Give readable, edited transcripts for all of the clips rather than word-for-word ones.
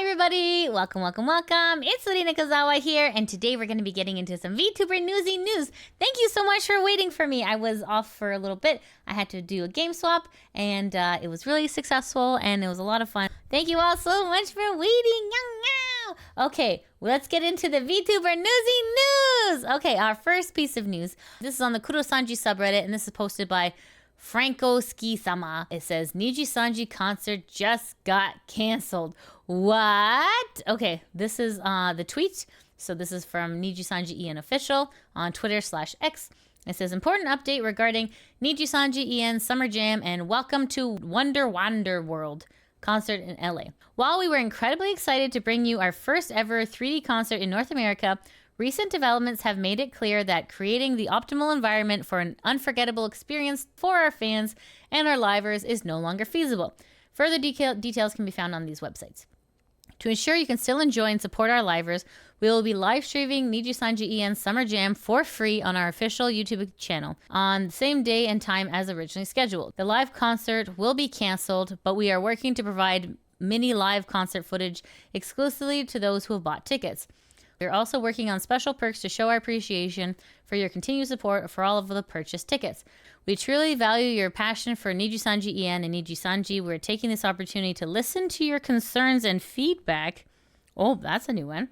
everybody! Welcome, welcome, welcome! It's Lady Nakazawa here, and today we're going to be getting into some VTuber Newsy news. Thank you so much for waiting for me. I was off for a little bit. I had to do a game swap, and it was really successful, and it was a lot of fun. Thank you all so much for waiting! Okay, let's get into the VTuber Newsy news! Okay, our first piece of news. This is on the Kurosanji subreddit, and this is posted by Franco Ski-sama. It says, Nijisanji concert just got canceled. What? Okay, this is the tweet. So this is from Nijisanji EN official on Twitter/X. It says, important update regarding Nijisanji EN Summer Jam and Welcome to Wonder World concert in LA. While we were incredibly excited to bring you our first ever 3D concert in North America, recent developments have made it clear that creating the optimal environment for an unforgettable experience for our fans and our livers is no longer feasible. Further details can be found on these websites. To ensure you can still enjoy and support our livers, we will be live streaming Nijisanji EN Summer Jam for free on our official YouTube channel on the same day and time as originally scheduled. The live concert will be canceled, but we are working to provide mini live concert footage exclusively to those who have bought tickets. We're also working on special perks to show our appreciation for your continued support for all of the purchased tickets. We truly value your passion for Nijisanji EN and Nijisanji. We're taking this opportunity to listen to your concerns and feedback. Oh, that's a new one.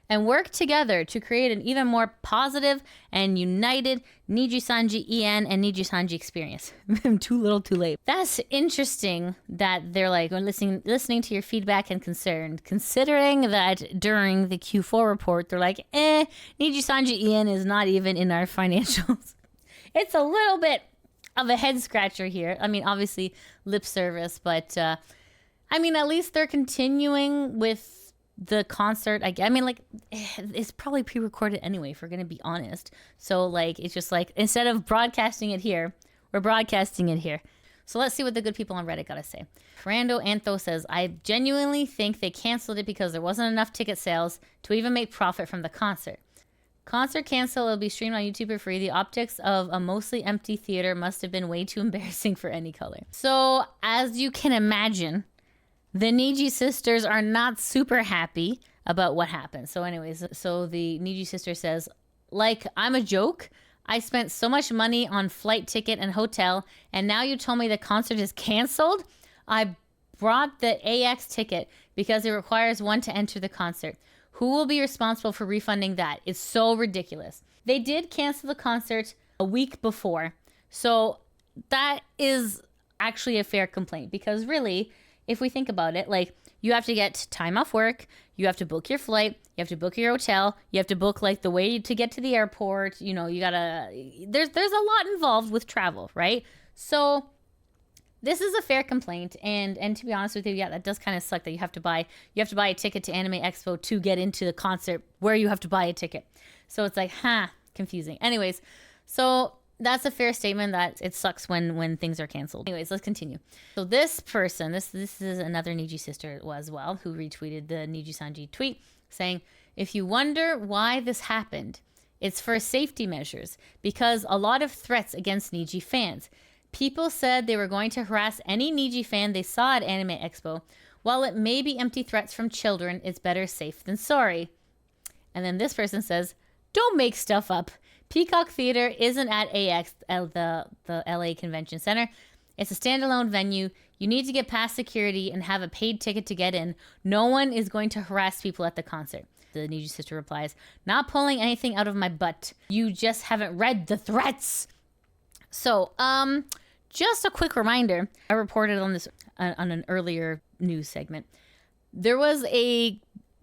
And work together to create an even more positive and united Nijisanji EN and Nijisanji experience. Too little, too late. That's interesting that they're like listening to your feedback and concern, considering that during the Q4 report, they're like, Nijisanji EN is not even in our financials. It's a little bit of a head scratcher here. I mean, obviously lip service, but I mean, at least they're continuing with the concert. I mean, like, it's probably pre-recorded anyway, if we're gonna be honest. So like, it's just like, instead of broadcasting it here, we're broadcasting it here. So let's see what the good people on Reddit gotta say. Rando Antho says, I genuinely think they canceled it because there wasn't enough ticket sales to even make profit from the concert. Concert cancel, it'll be streamed on YouTube for free. The optics of a mostly empty theater must have been way too embarrassing for any color. So as you can imagine, the NIJI sisters are not super happy about what happened. So anyways, so the NIJI sister says, like, I'm a joke. I spent so much money on flight ticket and hotel, and now you told me the concert is canceled? I brought the AX ticket because it requires one to enter the concert. Who will be responsible for refunding that? It's so ridiculous. They did cancel the concert a week before. So that is actually a fair complaint, because really, if we think about it, like, you have to get time off work, you have to book your flight, you have to book your hotel, you have to book like the way to get to the airport, you know, you gotta, there's a lot involved with travel, right? So this is a fair complaint, and to be honest with you, yeah, that does kind of suck that you have to buy a ticket to Anime Expo to get into the concert where you have to buy a ticket. So it's like, confusing. Anyways, so that's a fair statement that it sucks when things are canceled. Anyways, let's continue. So this person, this is another NIJI sister as well, who retweeted the Nijisanji tweet saying, if you wonder why this happened, it's for safety measures, because a lot of threats against NIJI fans. People said they were going to harass any NIJI fan they saw at Anime Expo. While it may be empty threats from children, it's better safe than sorry. And then this person says, don't make stuff up. Peacock Theater isn't at AX, the LA Convention Center. It's a standalone venue. You need to get past security and have a paid ticket to get in. No one is going to harass people at the concert. The NIJI sister replies, not pulling anything out of my butt. You just haven't read the threats. So, just a quick reminder. I reported on this on an earlier news segment. There was a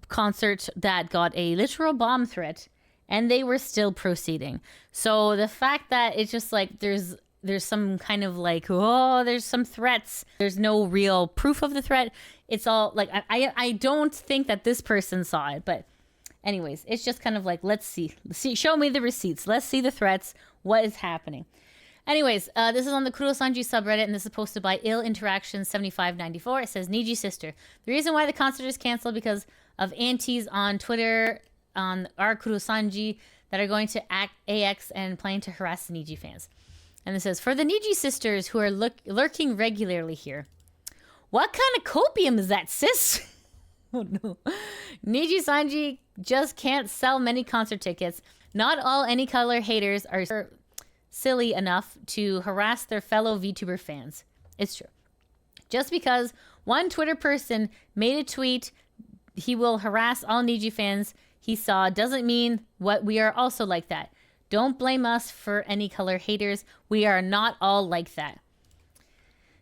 concert that got a literal bomb threat, and they were still proceeding. So the fact that it's just like there's some kind of like, oh, there's some threats. There's no real proof of the threat. It's all like, I don't think that this person saw it. But anyways, it's just kind of like, let's see. Show me the receipts. Let's see the threats. What is happening? Anyways, this is on the Kurosanji subreddit, and this is posted by Ill Interaction 7594. It says, NIJI sister. The reason why the concert is canceled because of aunties on Twitter on our Kurosanji that are going to AX and planning to harass the NIJI fans. And it says, for the NIJI sisters who are lurking regularly here, what kind of copium is that, sis? Oh no. Nijisanji just can't sell many concert tickets. Not all any color haters are silly enough to harass their fellow VTuber fans. It's true. Just because one Twitter person made a tweet he will harass all NIJI fans he saw doesn't mean what we are also like that. Don't blame us for any color haters. We are not all like that.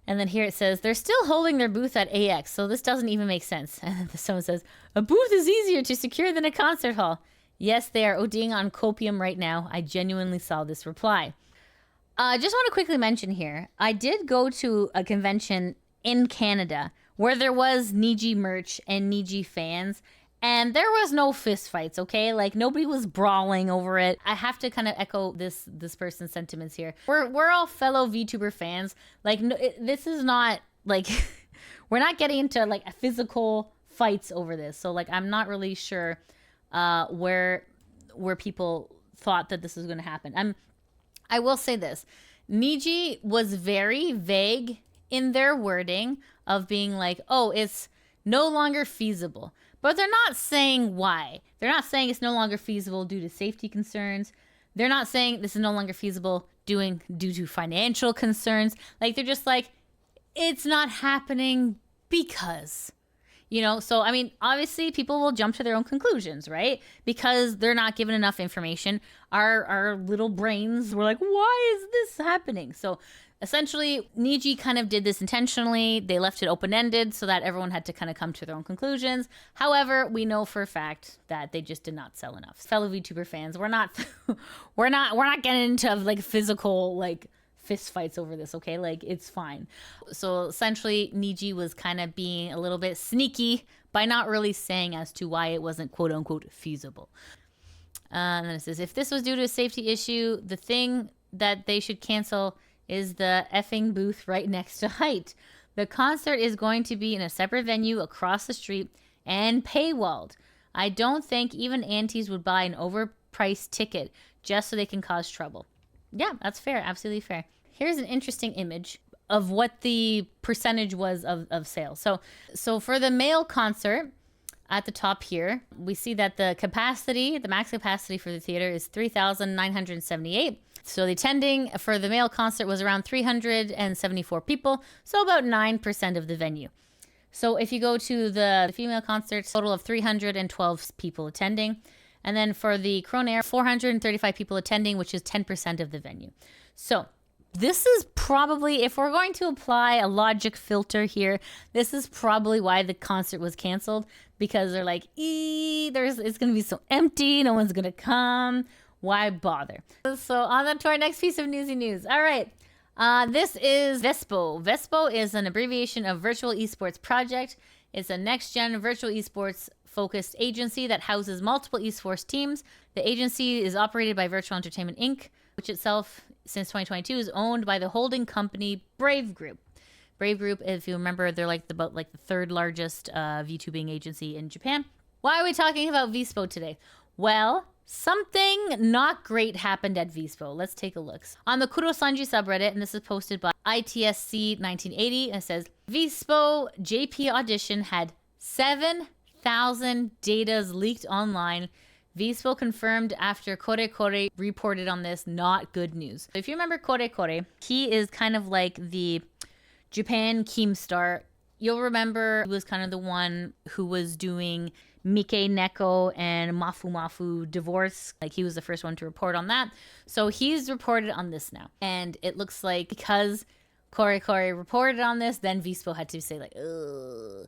And then here it says, they're still holding their booth at AX, so this doesn't even make sense. And then someone says, a booth is easier to secure than a concert hall. Yes, they are ODing on copium right now. I genuinely saw this reply. Just want to quickly mention here, I did go to a convention in Canada where there was NIJI merch and NIJI fans, and there was no fist fights, okay? Like, nobody was brawling over it. I have to kind of echo this person's sentiments here. We're all fellow VTuber fans. Like, no, this is not, like, we're not getting into, like, physical fights over this. So, like, I'm not really sure where people thought that this was going to happen. I will say this. NIJI was very vague in their wording of being like, oh, it's no longer feasible. But they're not saying why. They're not saying it's no longer feasible due to safety concerns. They're not saying this is no longer feasible due to financial concerns. Like, they're just like, it's not happening because, you know? So, I mean, obviously people will jump to their own conclusions, right? Because they're not given enough information. Our little brains were like, why is this happening? So essentially, NIJI kind of did this intentionally. They left it open-ended so that everyone had to kind of come to their own conclusions. However, we know for a fact that they just did not sell enough. Fellow VTuber fans, we're not getting into like physical like fist fights over this, okay? Like, it's fine. So essentially, NIJI was kind of being a little bit sneaky by not really saying as to why it wasn't quote-unquote feasible. And then it says, if this was due to a safety issue, the thing that they should cancel is the effing booth right next to Height. The concert is going to be in a separate venue across the street and paywalled. I don't think even aunties would buy an overpriced ticket just so they can cause trouble. Yeah, that's fair. Absolutely fair. Here's an interesting image of what the percentage was of sales. So for the male concert, at the top here, we see that the max capacity for the theater is 3,978. So the attending for the male concert was around 374 people, so about 9% of the venue. So if you go to the female concert, total of 312 people attending. And then for the Cronair, 435 people attending, which is 10% of the venue. So this is probably, if we're going to apply a logic filter here, this is probably why the concert was canceled, because they're like, it's going to be so empty, no one's going to come. Why bother? So on to our next piece of newsy news. All right. This is VSPO. VSPO is an abbreviation of Virtual Esports Project. It's a next-gen virtual esports focused agency that houses multiple esports teams. The agency is operated by Virtual Entertainment Inc., which itself, since 2022, is owned by the holding company Brave Group. Brave Group, if you remember, they're about the third largest VTubing agency in Japan. Why are we talking about VSPO today? Well, something not great happened at VSPO. Let's take a look. On the Kurosanji subreddit, and this is posted by ITSC1980, it says, VSPO JP audition had 7,000 datas leaked online. VSPO confirmed after Kore Kore reported on this. Not good news. If you remember Kore Kore, he is kind of like the Japan Keemstar. You'll remember he was kind of the one who was doing Mike Neko and Mafu Mafu divorce. Like, he was the first one to report on that. So he's reported on this now. And it looks like because Kore Kore reported on this, then VSPO had to say like, ugh,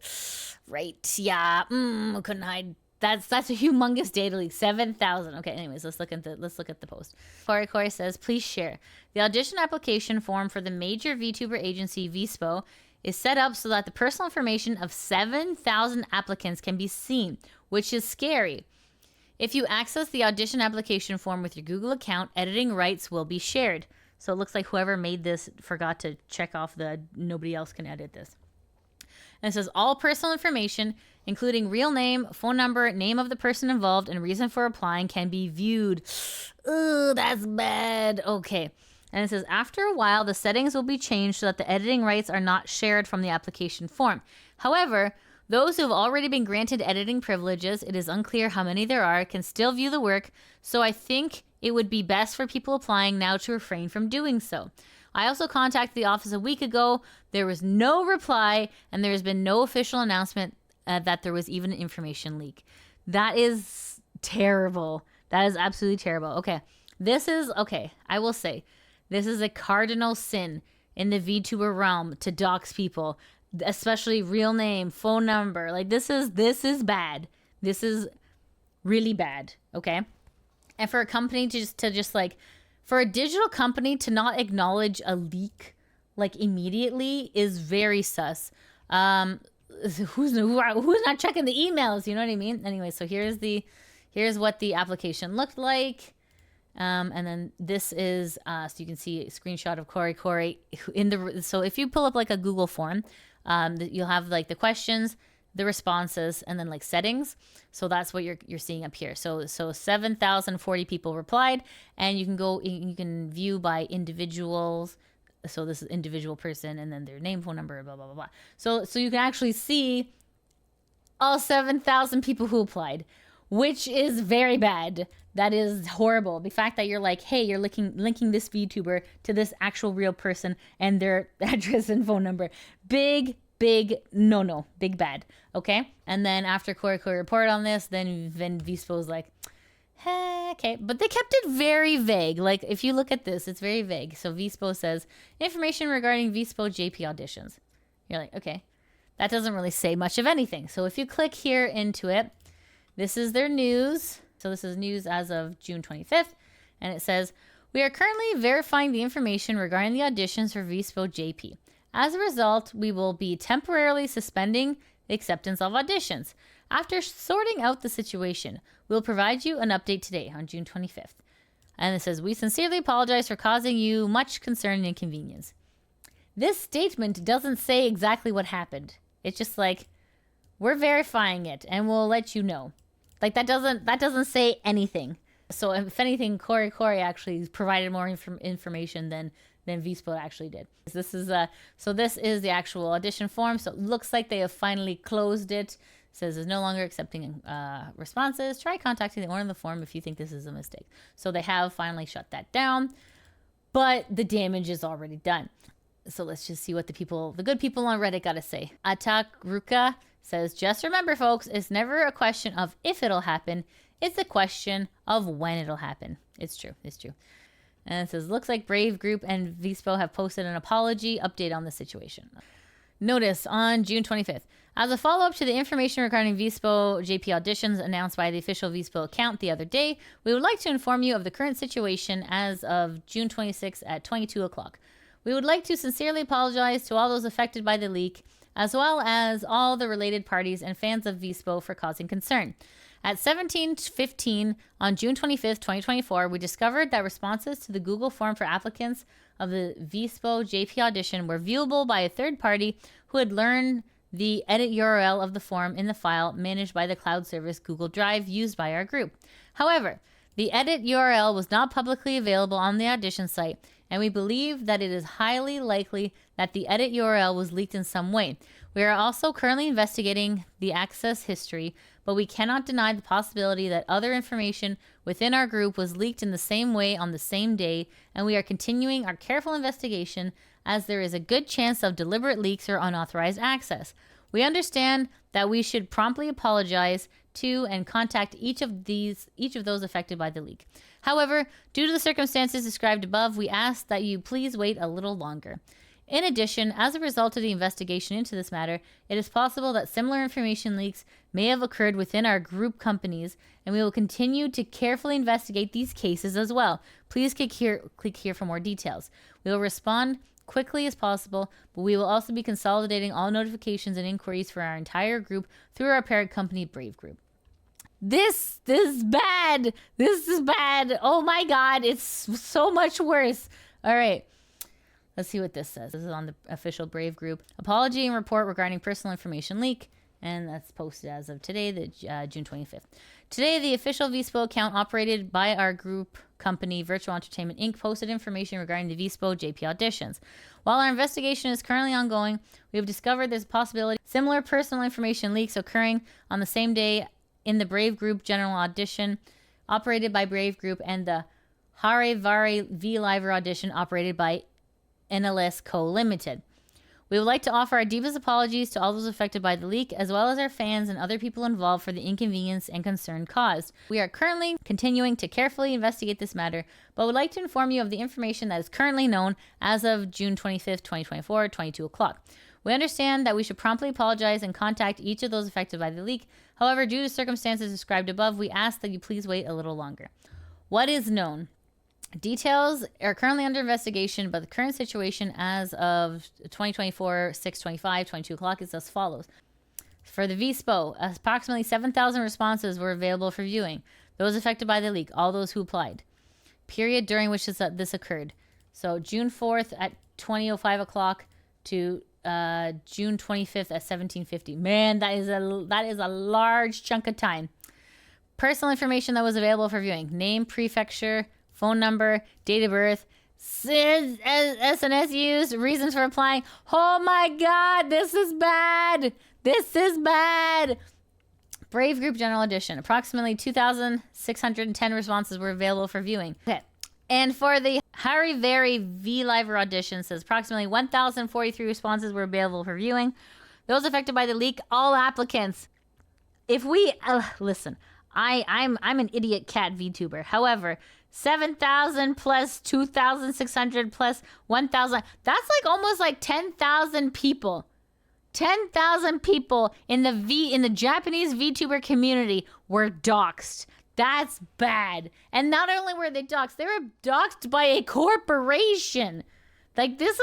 right, yeah, couldn't hide. That's a humongous data leak, 7,000. Okay, anyways, let's look at the post. Kore Kore says, please share. The audition application form for the major VTuber agency VSPO is set up so that the personal information of 7,000 applicants can be seen, which is scary. If you access the audition application form with your Google account, editing rights will be shared. So it looks like whoever made this forgot to check off the nobody else can edit this. And it says all personal information, including real name, phone number, name of the person involved, and reason for applying can be viewed. Ooh, that's bad. Okay. And it says, after a while, the settings will be changed so that the editing rights are not shared from the application form. However, Those who have already been granted editing privileges, it is unclear how many there are, can still view the work, so I think it would be best for people applying now to refrain from doing so. I also contacted the office a week ago. There was no reply, and there has been no official announcement that there was even an information leak. That is terrible. That is absolutely terrible. Okay, I will say, this is a cardinal sin in the VTuber realm to dox people, especially real name, phone number. Like, this is bad. This is really bad, okay? And for a company for a digital company to not acknowledge a leak like immediately is very sus. Who's not checking the emails? You know what I mean? Anyway, so here's what the application looked like. And then this is so you can see a screenshot of Corey so if you pull up like a Google form, you'll have like the questions, the responses, and then like settings. So that's what you're seeing up here. So 7,040 people replied, and you can view by individuals. So this is individual person, and then their name, phone number, blah blah blah blah. So you can actually see all 7,000 people who applied, which is very bad. That is horrible. The fact that you're like, hey, you're linking this VTuber to this actual real person and their address and phone number. Big no, big bad. Okay? And then after Corey reported on this, then VSPO's like, okay. But they kept it very vague. Like, if you look at this, it's very vague. So VSPO says, information regarding VSPO JP auditions. You're like, okay. That doesn't really say much of anything. So if you click here into it, this is their news. So this is news as of June 25th. And it says, we are currently verifying the information regarding the auditions for VSPO JP. As a result, we will be temporarily suspending the acceptance of auditions. After sorting out the situation, we'll provide you an update today on June 25th. And it says, we sincerely apologize for causing you much concern and inconvenience. This statement doesn't say exactly what happened. It's just like, we're verifying it and we'll let you know. Like, that doesn't say anything. So if anything, Corey actually provided more information than VSPO actually did. This is the actual audition form. So it looks like they have finally closed it. It says it's no longer accepting responses. Try contacting the owner of the form if you think this is a mistake. So they have finally shut that down, but the damage is already done. So let's just see what the good people on Reddit got to say. Atak Ruka says, just remember, folks, it's never a question of if it'll happen. It's a question of when it'll happen. It's true. And it says, looks like Brave Group and VSPO have posted an apology update on the situation. Notice on June 25th. As a follow-up to the information regarding VSPO JP auditions announced by the official VSPO account the other day, we would like to inform you of the current situation as of June 26th at 22 o'clock. We would like to sincerely apologize to all those affected by the leak, as well as all the related parties and fans of VSPO for causing concern. At 17:15 on June 25th, 2024, we discovered that responses to the Google form for applicants of the VSPO JP audition were viewable by a third party who had learned the edit URL of the form in the file managed by the cloud service Google Drive used by our group. However, the edit URL was not publicly available on the audition site, and we believe that it is highly likely that the edit URL was leaked in some way. We are also currently investigating the access history, but we cannot deny the possibility that other information within our group was leaked in the same way on the same day, and we are continuing our careful investigation as there is a good chance of deliberate leaks or unauthorized access. We understand that we should promptly apologize to and contact each of those affected by the leak. However, due to the circumstances described above, we ask that you please wait a little longer. In addition, as a result of the investigation into this matter, it is possible that similar information leaks may have occurred within our group companies, and we will continue to carefully investigate these cases as well. Please click here for more details. We will respond quickly as possible, but we will also be consolidating all notifications and inquiries for our entire group through our parent company, Brave Group. This is bad. This is bad. Oh my God, it's so much worse. All right. Let's see what this says. This is on the official Brave Group. Apology and report regarding personal information leak. And that's posted as of today, June 25th. Today, the official VSPO account operated by our group company, Virtual Entertainment Inc., posted information regarding the VSPO JP auditions. While our investigation is currently ongoing, we have discovered there's a possibility similar personal information leaks occurring on the same day in the Brave Group General Audition operated by Brave Group and the Hare Vare V Liver Audition operated by NLS Co. Limited. We would like to offer our deepest apologies to all those affected by the leak, as well as our fans and other people involved for the inconvenience and concern caused. We are currently continuing to carefully investigate this matter, but would like to inform you of the information that is currently known as of June 25th, 2024, 22 o'clock. We understand that we should promptly apologize and contact each of those affected by the leak. However, due to circumstances described above, we ask that you please wait a little longer. What is known? Details are currently under investigation, but the current situation as of 2024, 6/25, 22 o'clock is as follows. For the VSPO, approximately 7,000 responses were available for viewing. Those affected by the leak, all those who applied. Period during which this occurred. So June 4th at 20:05 o'clock to June 25th at 17:50. Man, that is a large chunk of time. Personal information that was available for viewing. Name, prefecture, phone number, date of birth, SNS used, reasons for applying. Oh my God, this is bad. This is bad. Brave Group General Edition. Approximately 2,610 responses were available for viewing. Okay. And for the Hare Vare V Liver Audition, says approximately 1,043 responses were available for viewing. Those affected by the leak, all applicants. If we, listen, I'm an idiot cat VTuber. However, 7,000 plus 2,600 plus 1,000. That's like almost like 10,000 people. 10,000 people in the Japanese VTuber community were doxxed. That's bad. And not only were they doxxed, they were doxxed by a corporation. Like, this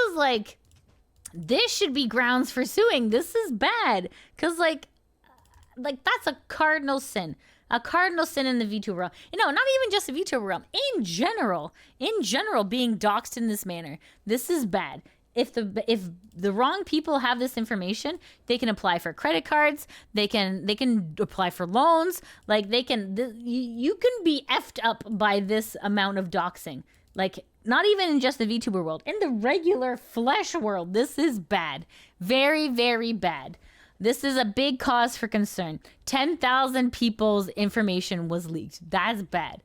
should be grounds for suing. This is bad. Because, like that's a cardinal sin. A cardinal sin in the VTuber realm. You know, not even just the VTuber realm. In general, being doxxed in this manner, this is bad. If the wrong people have this information, they can apply for credit cards. They can apply for loans. Like you can be effed up by this amount of doxing. Like, not even in just the VTuber world, in the regular flesh world, this is bad. Very, very bad. This is a big cause for concern. 10,000 people's information was leaked. That's bad.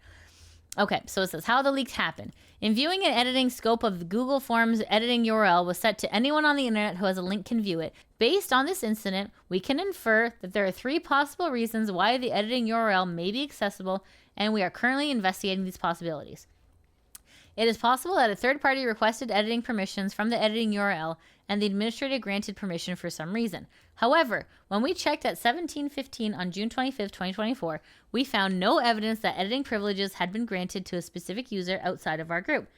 Okay, so it says how the leaks happened. In viewing and editing scope of the Google Forms editing URL was set to anyone on the internet who has a link can view it. Based on this incident, we can infer that there are 3 possible reasons why the editing URL may be accessible, and we are currently investigating these possibilities. It is possible that a third party requested editing permissions from the editing URL and the administrator granted permission for some reason. However, when we checked at 17:15 on June 25th, 2024, we found no evidence that editing privileges had been granted to a specific user outside of our group.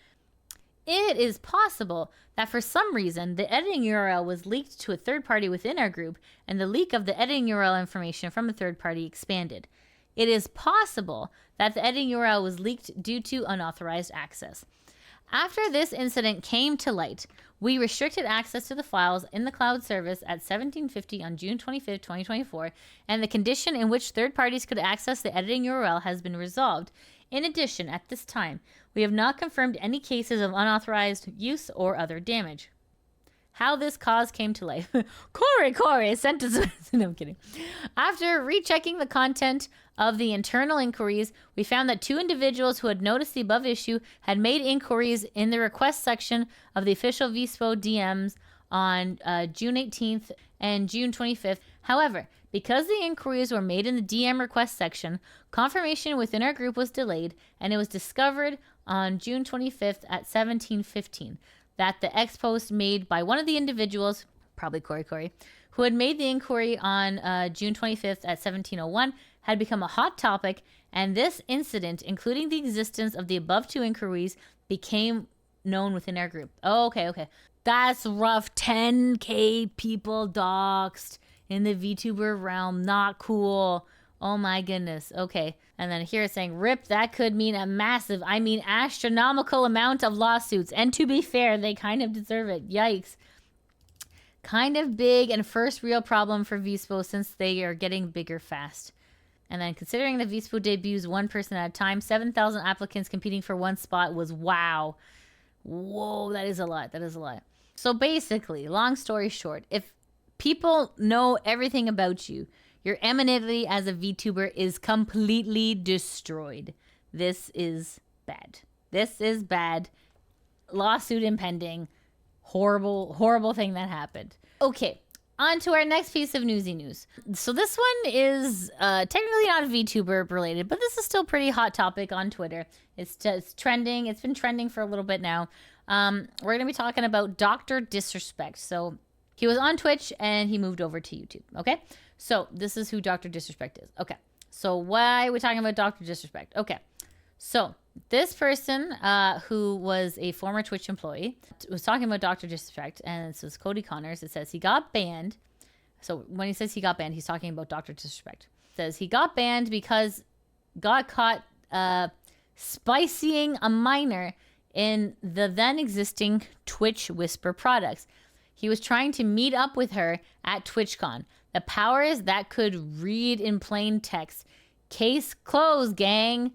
It is possible that for some reason the editing URL was leaked to a third party within our group, and the leak of the editing URL information from a third party expanded. It is possible that the editing URL was leaked due to unauthorized access. After this incident came to light, we restricted access to the files in the cloud service at 17:50 on June 25, 2024, and the condition in which third parties could access the editing URL has been resolved. In addition, at this time, we have not confirmed any cases of unauthorized use or other damage. How this cause came to life. Corey sent us. No, I'm kidding. After rechecking the content of the internal inquiries, we found that 2 individuals who had noticed the above issue had made inquiries in the request section of the official VSPO DMs on June 18th and June 25th. However, because the inquiries were made in the DM request section, confirmation within our group was delayed, and it was discovered on June 25th at 17:15. that the X post made by one of the individuals, probably Corey, who had made the inquiry on June 25th at 17:01 had become a hot topic, and this incident, including the existence of the above 2 inquiries, became known within our group. Oh, okay. That's rough. 10K people doxxed in the VTuber realm. Not cool. Oh my goodness. Okay. And then here it's saying, RIP, that could mean a massive, astronomical amount of lawsuits. And to be fair, they kind of deserve it. Yikes. Kind of big and first real problem for VSPO since they are getting bigger fast. And then considering the VSPO debuts one person at a time, 7,000 applicants competing for one spot was wow. Whoa, that is a lot. That is a lot. So basically, long story short, if people know everything about you, your amenity as a VTuber is completely destroyed. This is bad. This is bad. Lawsuit impending. Horrible, horrible thing that happened. Okay, on to our next piece of Newsy news. So this one is technically not VTuber related, but this is still pretty hot topic on Twitter. It's trending. It's been trending for a little bit now. We're going to be talking about Dr.Disrespect. So he was on Twitch and he moved over to YouTube. Okay, so this is who Dr.Disrespect is. Okay, so why are we talking about Dr.Disrespect? Okay, so this person who was a former Twitch employee was talking about Dr.Disrespect, and this was Cody Connors. It says he got banned. So when he says he got banned, he's talking about Dr.Disrespect. It says he got banned because got caught spicying a minor in the then existing Twitch Whisper products. He was trying to meet up with her at TwitchCon. The powers that could read in plain text. Case closed, gang.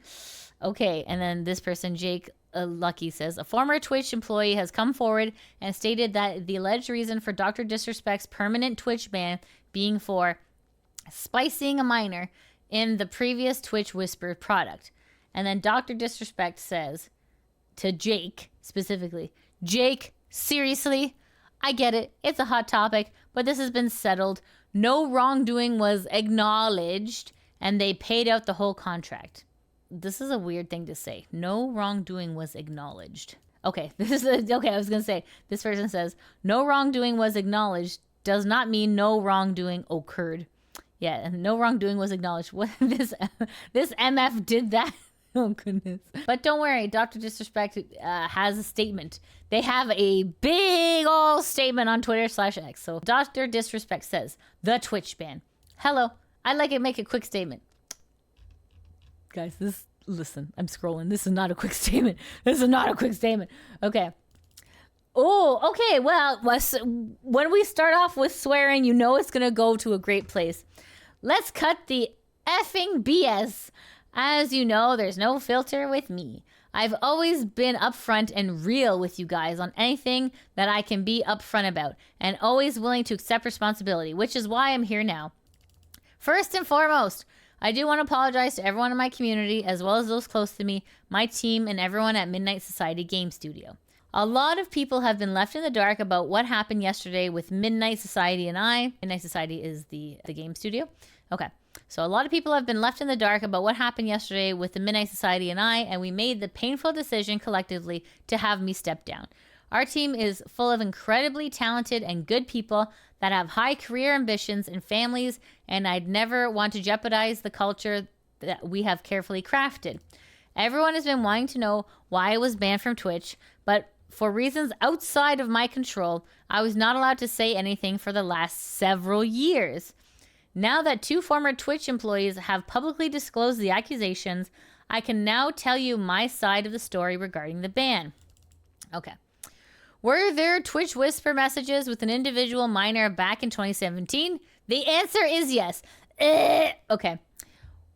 Okay, and then this person, Jake Lucky, says, a former Twitch employee has come forward and stated that the alleged reason for Dr. Disrespect's permanent Twitch ban being for spicing a minor in the previous Twitch Whisper product. And then Dr. Disrespect says to Jake, specifically, Jake, seriously? I get it. It's a hot topic, but this has been settled. No wrongdoing was acknowledged, and they paid out the whole contract. This is a weird thing to say. No wrongdoing was acknowledged. Okay, I was going to say, this person says, no wrongdoing was acknowledged does not mean no wrongdoing occurred. Yeah, and no wrongdoing was acknowledged. What this MF did that? Oh, goodness. But don't worry, Dr. Disrespect has a statement. They have a big old statement on Twitter/X. So Dr. Disrespect says, the Twitch ban. Hello, I'd like to make a quick statement. Guys, listen, I'm scrolling. This is not a quick statement. This is not a quick statement. Okay. Oh, okay. Well, when we start off with swearing, you know it's going to go to a great place. Let's cut the effing BS. As you know, there's no filter with me. I've always been upfront and real with you guys on anything that I can be upfront about, and always willing to accept responsibility, which is why I'm here now. First and foremost, I do want to apologize to everyone in my community, as well as those close to me, my team, and everyone at Midnight Society Game Studio. A lot of people have been left in the dark about what happened yesterday with Midnight Society and I. Midnight Society is the game studio. Okay, so a lot of people have been left in the dark about what happened yesterday with the Midnight Society and I, and we made the painful decision collectively to have me step down. Our team is full of incredibly talented and good people that have high career ambitions and families, and I'd never want to jeopardize the culture that we have carefully crafted. Everyone has been wanting to know why I was banned from Twitch, but for reasons outside of my control, I was not allowed to say anything for the last several years. Now that 2 former Twitch employees have publicly disclosed the accusations, I can now tell you my side of the story regarding the ban. Okay. Were there Twitch Whisper messages with an individual minor back in 2017? The answer is yes. Okay.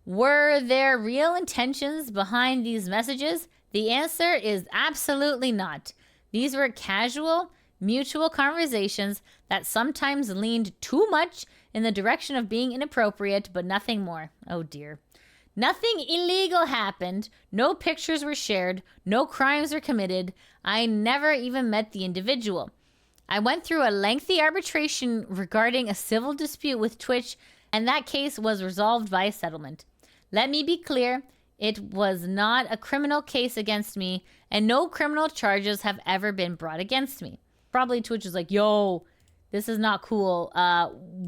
Were there real intentions behind these messages? The answer is absolutely not. These were casual, mutual conversations that sometimes leaned too much in the direction of being inappropriate, but nothing more. Oh dear. Nothing illegal happened. No pictures were shared. No crimes were committed. I never even met the individual. I went through a lengthy arbitration regarding a civil dispute with Twitch, and that case was resolved by a settlement. Let me be clear, it was not a criminal case against me, and no criminal charges have ever been brought against me. Probably Twitch is like, yo, this is not cool.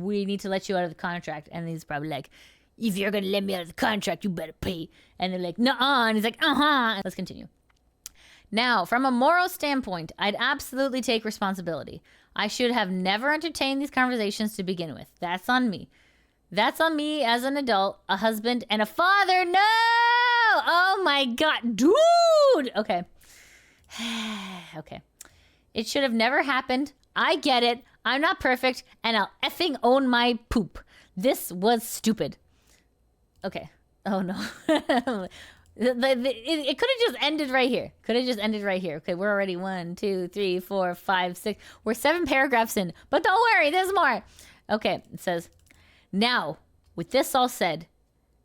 We need to let you out of the contract. And he's probably like, if you're going to let me out of the contract, you better pay. And they're like, nuh-uh. And he's like, uh-huh. Let's continue. Now, from a moral standpoint, I'd absolutely take responsibility. I should have never entertained these conversations to begin with. That's on me. That's on me as an adult, a husband, and a father. No! Oh my God. Dude! Okay. Okay. It should have never happened. I get it. I'm not perfect, and I'll effing own my poop. This was stupid. Okay. Oh, no. It could have just ended right here. Okay, we're already 1, 2, 3, 4, 5, 6. We're 7 paragraphs in. But don't worry, there's more. Okay, it says, now, with this all said,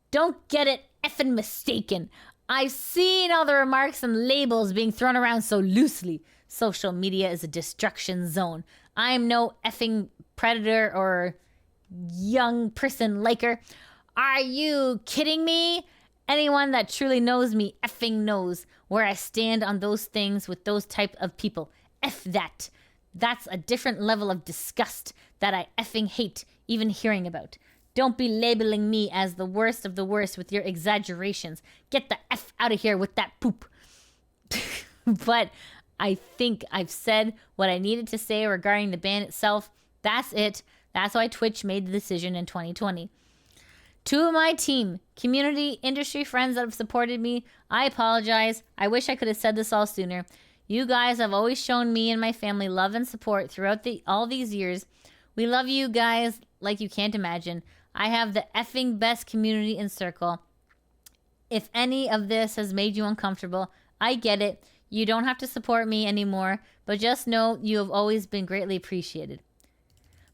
don't get it effing mistaken. I've seen all the remarks and labels being thrown around so loosely. Social media is a destruction zone. I'm no effing predator or young person liker. Are you kidding me? Anyone that truly knows me effing knows where I stand on those things with those type of people. F that. That's a different level of disgust that I effing hate even hearing about. Don't be labeling me as the worst of the worst with your exaggerations. Get the F out of here with that poop. But I think I've said what I needed to say regarding the ban itself. That's it. That's why Twitch made the decision in 2020. To my team, community, industry friends that have supported me, I apologize. I wish I could have said this all sooner. You guys have always shown me and my family love and support throughout all these years. We love you guys like you can't imagine. I have the effing best community in circle. If any of this has made you uncomfortable, I get it. You don't have to support me anymore, but just know you have always been greatly appreciated.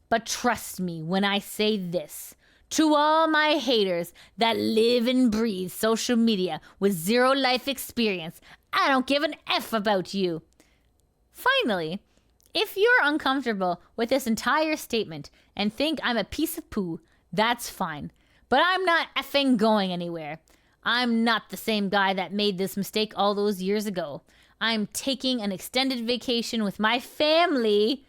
But trust me when I say this. To all my haters that live and breathe social media with zero life experience, I don't give an F about you. Finally, if you're uncomfortable with this entire statement and think I'm a piece of poo, that's fine. But I'm not effing going anywhere. I'm not the same guy that made this mistake all those years ago. I'm taking an extended vacation with my family.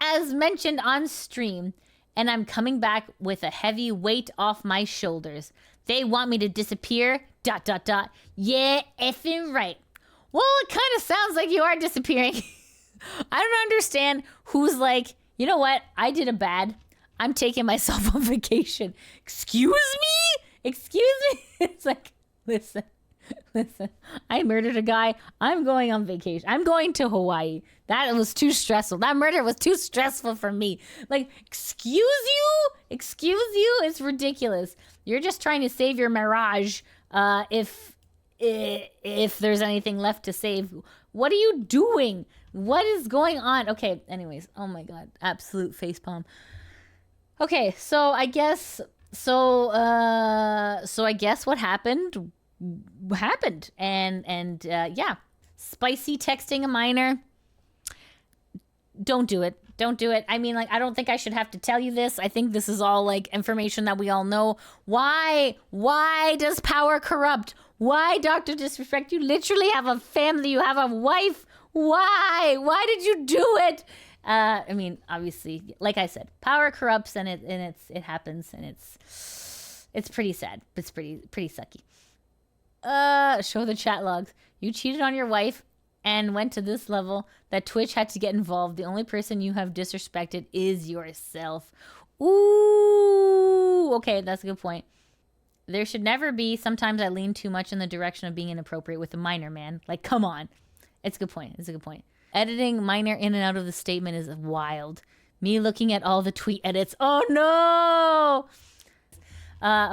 As mentioned on stream, and I'm coming back with a heavy weight off my shoulders. They want me to disappear, ... Yeah, effing right. Well, it kind of sounds like you are disappearing. I don't understand who's like, you know what? I did a bad. I'm taking myself on vacation. Excuse me? It's like, listen. I murdered a guy. I'm going on vacation. I'm going to Hawaii. That was too stressful. That murder was too stressful for me. Like, excuse you? It's ridiculous. You're just trying to save your mirage. If there's anything left to save, what are you doing? What is going on? Okay. Anyways, oh my god, absolute facepalm. Okay, so I guess what happened. And yeah, spicy texting a minor. Don't do it. I mean, like, I don't think I should have to tell you this. I think this is all like information that we all know. Why does power corrupt? Why, Dr. Disrespect? You literally have a family. You have a wife. Why did you do it? I mean, obviously, like I said, power corrupts, and it happens, and it's pretty sad. It's pretty sucky. Show the chat logs. You cheated on your wife and went to this level that Twitch had to get involved. The only person you have disrespected is yourself. Ooh, okay, that's a good point. There should never be. Sometimes I lean too much in the direction of being inappropriate with a minor, man. Like, come on. It's a good point. Editing minor in and out of the statement is wild. Me looking at all the tweet edits. Oh, no!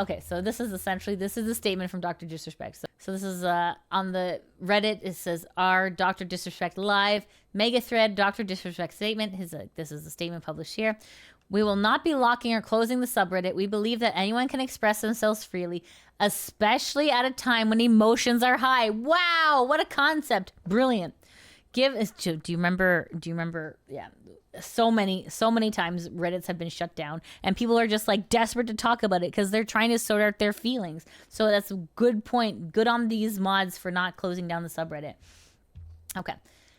Okay, so this is the statement from Dr. Disrespect. So this is on the Reddit. It says, "Our Dr. Disrespect live mega thread. Dr. Disrespect statement." This is the statement published here. "We will not be locking or closing the subreddit. We believe that anyone can express themselves freely, especially at a time when emotions are high." Wow, what a concept! Brilliant. Do you remember? Yeah. So many times Reddits have been shut down and people are just like desperate to talk about it because they're trying to sort out their feelings. So that's a good point. Good on these mods for not closing down the subreddit. Okay.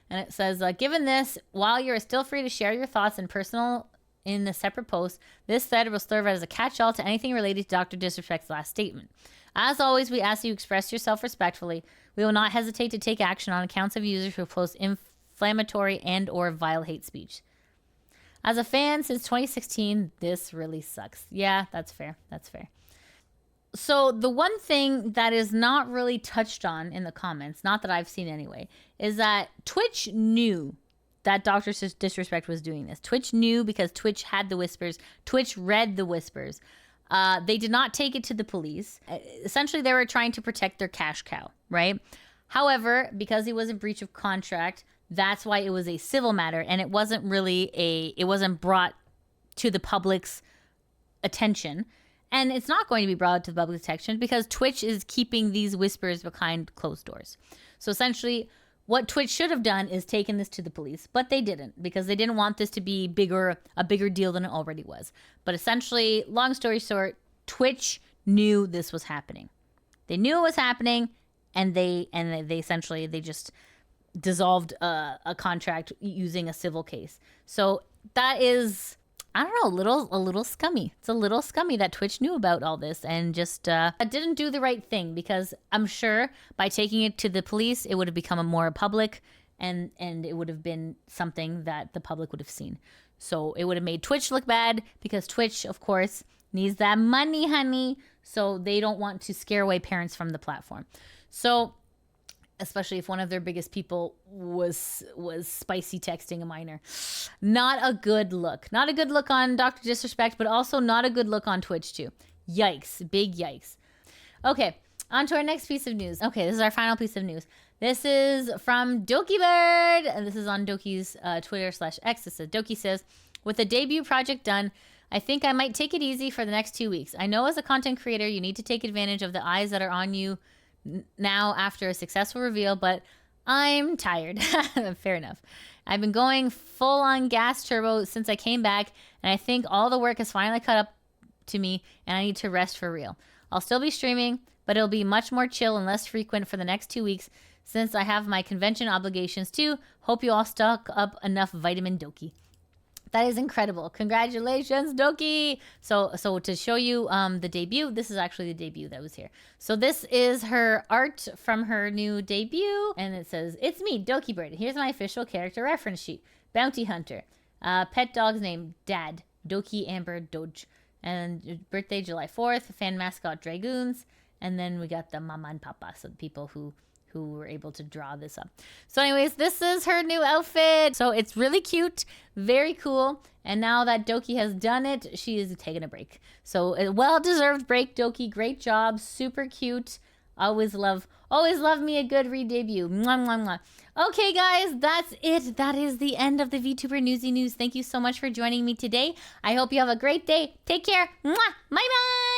And it says, given this, while you're still free to share your thoughts and personal in the separate post, this thread will serve as a catch-all to anything related to Dr. Disrespect's last statement. As always, we ask you express yourself respectfully. We will not hesitate to take action on accounts of users who post inflammatory and or vile hate speech. As a fan since 2016, this really sucks. Yeah, that's fair. So the one thing that is not really touched on in the comments, not that I've seen anyway, is that Twitch knew that Dr.Disrespect was doing this. Twitch knew because Twitch had the whispers. Twitch read the whispers. They did not take it to the police. Essentially, they were trying to protect their cash cow, right? However, because it was a breach of contract, that's why it was a civil matter, and it wasn't brought to the public's attention. And it's not going to be brought to the public's attention because Twitch is keeping these whispers behind closed doors. So essentially, what Twitch should have done is taken this to the police, but they didn't because they didn't want this to be a bigger deal than it already was. But essentially, long story short, Twitch knew this was happening. They knew it was happening, and they essentially just dissolved a contract using a civil case. So that is, I don't know, a little scummy. It's a little scummy that Twitch knew about all this and just didn't do the right thing, because I'm sure by taking it to the police, it would have become a more public, and it would have been something that the public would have seen. So it would have made Twitch look bad, because Twitch, of course, needs that money, honey. So they don't want to scare away parents from the platform. So especially if one of their biggest people was spicy texting a minor. Not a good look. Not a good look on Dr.Disrespect, but also not a good look on Twitch too. Yikes. Big yikes. Okay, on to our next piece of news. Okay, this is our final piece of news. This is from Dokibird, and this is on Doki's Twitter/X. It says, Doki says, with the debut project done, I think I might take it easy for the next 2 weeks. I know as a content creator, you need to take advantage of the eyes that are on you now after a successful reveal, but I'm tired. Fair enough. I've been going full on gas turbo since I came back, and I think all the work has finally caught up to me, and I need to rest for real. I'll still be streaming, but it'll be much more chill and less frequent for the next 2 weeks since I have my convention obligations too. Hope you all stock up enough vitamin Doki. That is incredible. Congratulations, Doki. So to show you the debut, this is actually the debut that was here. So this is her art from her new debut. And it says, it's me, Dokibird. Here's my official character reference sheet. Bounty Hunter. Pet dog's name, Dad. Doki Amber Doge. And birthday, July 4th. Fan mascot, Dragoons. And then we got the mama and papa, so the people who were able to draw this up. So anyways, this is her new outfit. So it's really cute, very cool. And now that Doki has done it, she is taking a break. So a well-deserved break, Doki. Great job, super cute. Always love me a good re-debut. Mwah, mwah, mwah. Okay, guys, that's it. That is the end of the VTuber Newsy News. Thank you so much for joining me today. I hope you have a great day. Take care. Mwah. Bye-bye.